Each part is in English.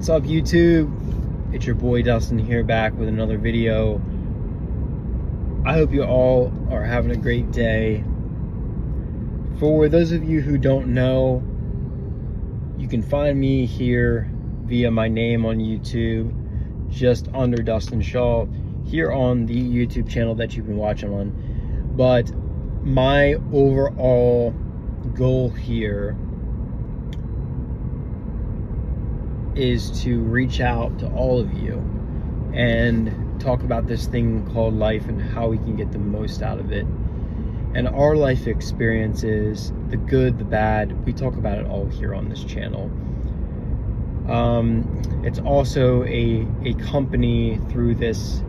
What's up, YouTube? It's your boy Dustin here, back with another video. I hope you all are having a great day. For those of you who don't know, you can find me here via my name on YouTube, just under Dustin Shaw, here on the YouTube channel that you've been watching on. But my overall goal here is to reach out to all of you and talk about this thing called life and how we can get the most out of it. And our life experiences, the good, the bad, we talk about it all here on this channel. It's also a company through this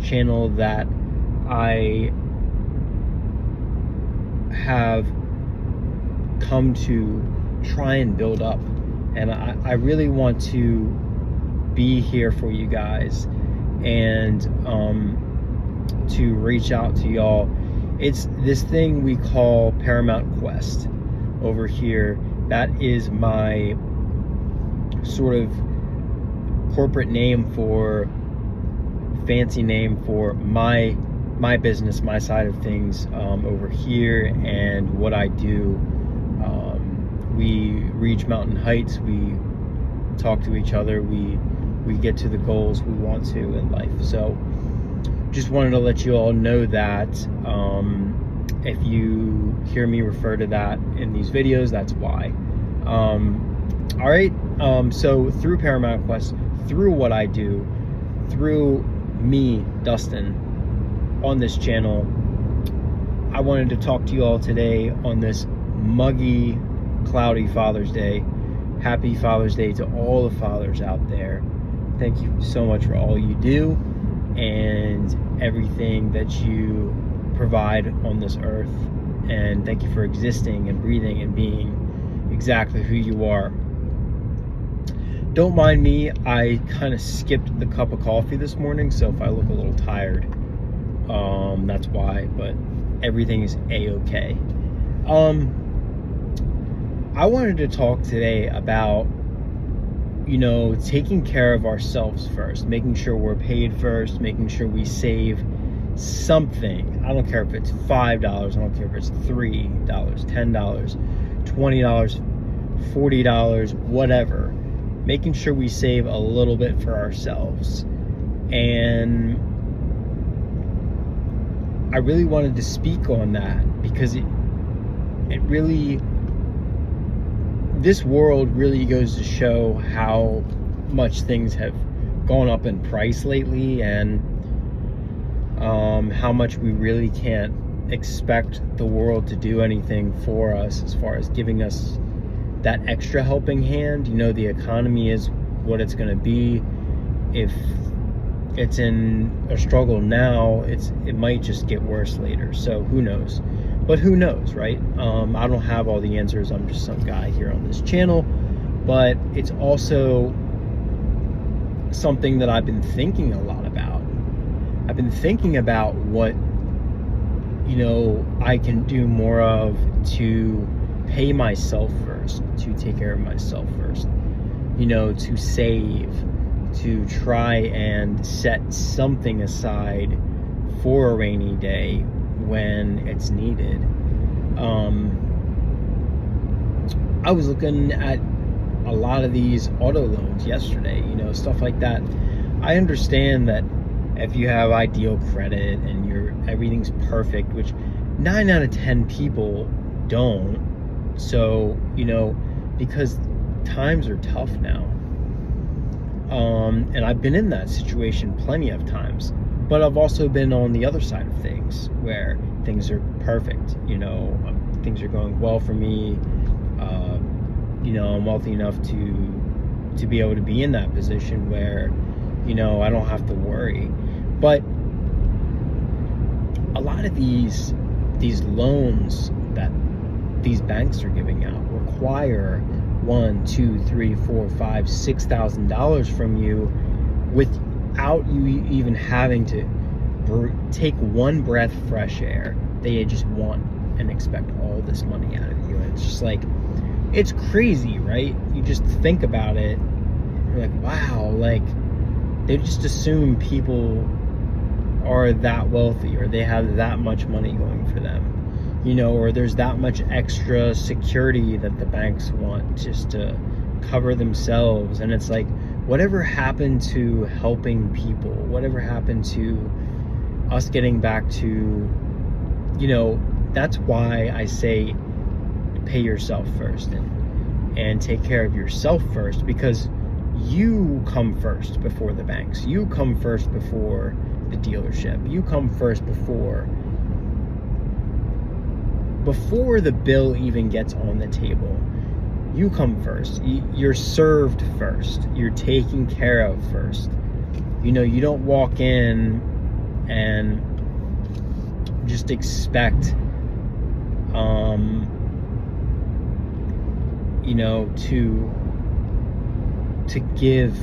channel that I have come to try and build up. And I really want to be here for you guys and to reach out to y'all. It's this thing we call Paramount Quest over here. That is my sort of corporate name for, fancy name for my business, my side of things over here, and what I do. We reach mountain heights, we talk to each other, we get to the goals we want to in life. So just wanted to let you all know that if you hear me refer to that in these videos, that's why. All right, so through Paramount Quest, through what I do, through me, Dustin, on this channel, I wanted to talk to you all today on this muggy, cloudy Father's Day. Happy Father's Day to all the fathers out there. Thank you so much for all you do and everything that you provide on this earth. And thank you for existing and breathing and being exactly who you are. Don't mind me, I kind of skipped the cup of coffee this morning, so if I look a little tired, that's why, but everything is a-okay. I wanted to talk today about, taking care of ourselves first, making sure we're paid first, making sure we save something. I don't care if it's $5, I don't care if it's $3, $10, $20, $40, whatever. Making sure we save a little bit for ourselves. And I really wanted to speak on that because it really, this world really goes to show how much things have gone up in price lately, and how much we really can't expect the world to do anything for us as far as giving us that extra helping hand. The economy is what it's going to be. If it's in a struggle now, it might just get worse later. So who knows? But who knows, right? I don't have all the answers. I'm just some guy here on this channel. But it's also something that I've been thinking a lot about. I've been thinking about what, I can do more of to pay myself first, to take care of myself first, to save, to try and set something aside for a rainy day when it's needed. I was looking at a lot of these auto loans yesterday, stuff like that. I understand that if you have ideal credit and everything's perfect, which 9 out of 10 people don't. So, because times are tough now. And I've been in that situation plenty of times. But I've also been on the other side of things where things are perfect. Things are going well for me. I'm wealthy enough to be able to be in that position where, I don't have to worry. But a lot of these loans that these banks are giving out require $1, $2, $3, $4, $5, $6,000 from you without you even having to take one breath of fresh air. They just want and expect all this money out of you. And it's just like, it's crazy, right? You just think about it. You're like, wow, like they just assume people are that wealthy, or they have that much money going for them, you know, or there's that much extra security that the banks want just to cover themselves. And it's like, whatever happened to helping people? Whatever happened to us getting back to, you know, that's why I say pay yourself first and take care of yourself first, because you come first before the banks. You come first before the dealership. You come first before the bill even gets on the table. You come first. You're served first. You're taken care of first. You know, you don't walk in and just expect you know, to give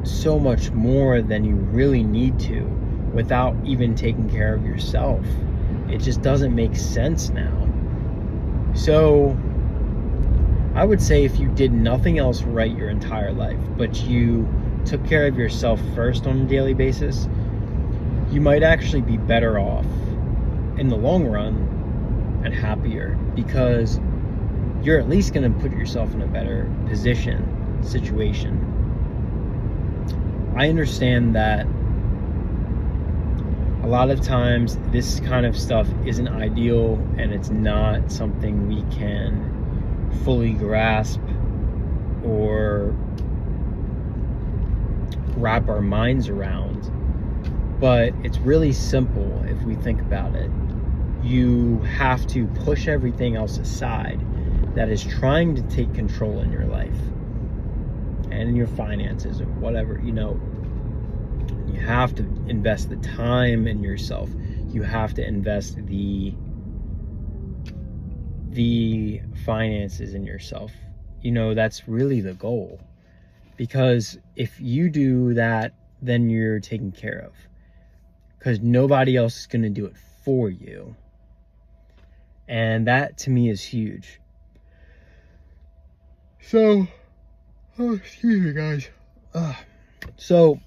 so much more than you really need to without even taking care of yourself. It just doesn't make sense now. So I would say if you did nothing else right your entire life, but you took care of yourself first on a daily basis, you might actually be better off in the long run and happier, because you're at least going to put yourself in a better situation. I understand that a lot of times this kind of stuff isn't ideal, and it's not something we can fully grasp or wrap our minds around, but it's really simple if we think about it. You have to push everything else aside that is trying to take control in your life and in your finances or whatever. You know, you have to invest the time in yourself. You have to invest the finances in yourself. You know, that's really the goal, because if you do that, then you're taken care of, because nobody else is going to do it for you. And that to me is huge. So, excuse me, guys. So,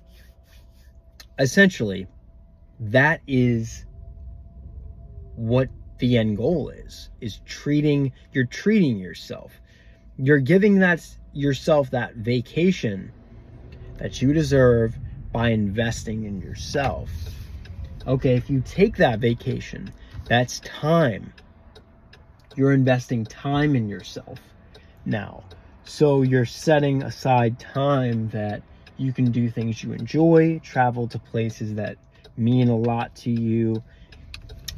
essentially, that is what the end goal is you're treating yourself. You're giving yourself that vacation that you deserve by investing in yourself. Okay, if you take that vacation, that's time. You're investing time in yourself now. So you're setting aside time that you can do things you enjoy, travel to places that mean a lot to you,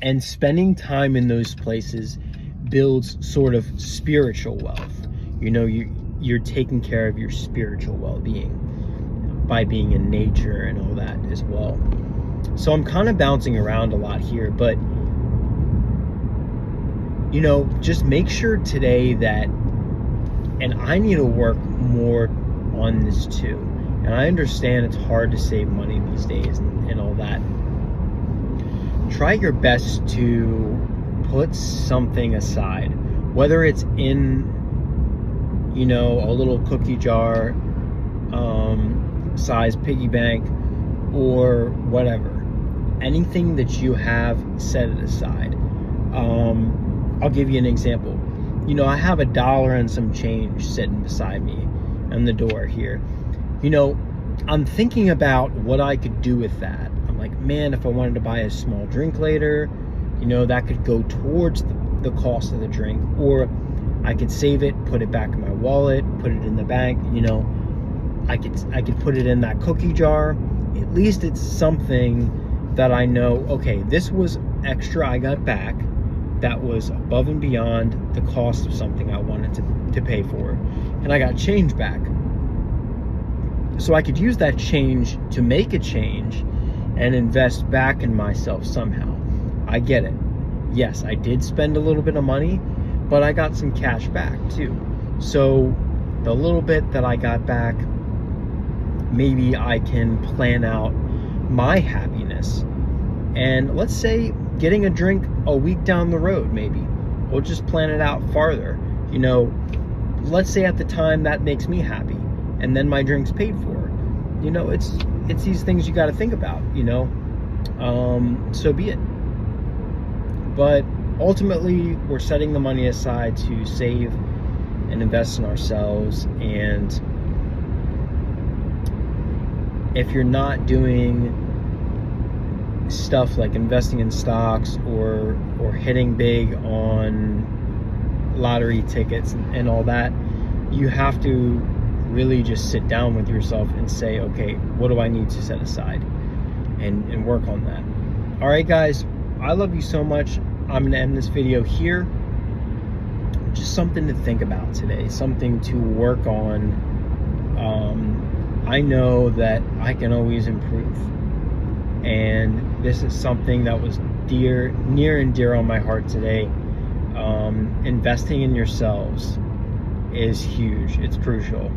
and spending time in those places builds sort of spiritual wealth. You know, you're taking care of your spiritual well-being by being in nature and all that as well. So I'm kind of bouncing around a lot here, but you know, just make sure today that, and I need to work more on this too, and I understand it's hard to save money these days and all that. Try your best to put something aside, whether it's in, you know, a little cookie jar size piggy bank or whatever. Anything that you have, set it aside. I'll give you an example. You know, I have $1 and some change sitting beside me on the door here. You know, I'm thinking about what I could do with that. I'm like, man, if I wanted to buy a small drink later, you know, that could go towards the cost of the drink, or I could save it, put it back in my wallet, put it in the bank. You know, I could put it in that cookie jar. At least it's something that I know, okay, this was extra I got back that was above and beyond the cost of something I wanted to pay for, and I got change back. So I could use that change to make a change and invest back in myself somehow. I get it. Yes, I did spend a little bit of money, but I got some cash back too. So the little bit that I got back, maybe I can plan out my happiness. And let's say getting a drink a week down the road, maybe we'll just plan it out farther. You know, let's say at the time that makes me happy. and then my drink's paid for. You know, it's these things you got to think about, you know. So be it. But ultimately, we're setting the money aside to save and invest in ourselves. And if you're not doing stuff like investing in stocks or hitting big on lottery tickets and all that, you have to really just sit down with yourself and say, okay, what do I need to set aside, and work on that. All right, guys, I love you so much. I'm going to end this video here. Just something to think about today, something to work on. I know that I can always improve, and this is something that was near and dear on my heart today. Investing in yourselves is huge. It's crucial.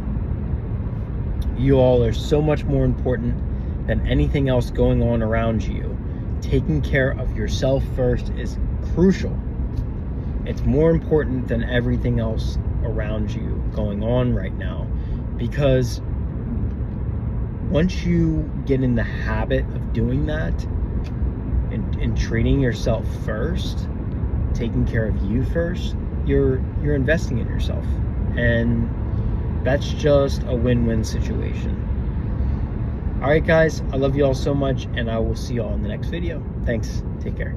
You all are so much more important than anything else going on around you. Taking care of yourself first is crucial. It's more important than everything else around you going on right now, because once you get in the habit of doing that and treating yourself first, taking care of you first, you're investing in yourself, and that's just a win-win situation. All right, guys, I love you all so much, and I will see you all in the next video. Thanks. Take care.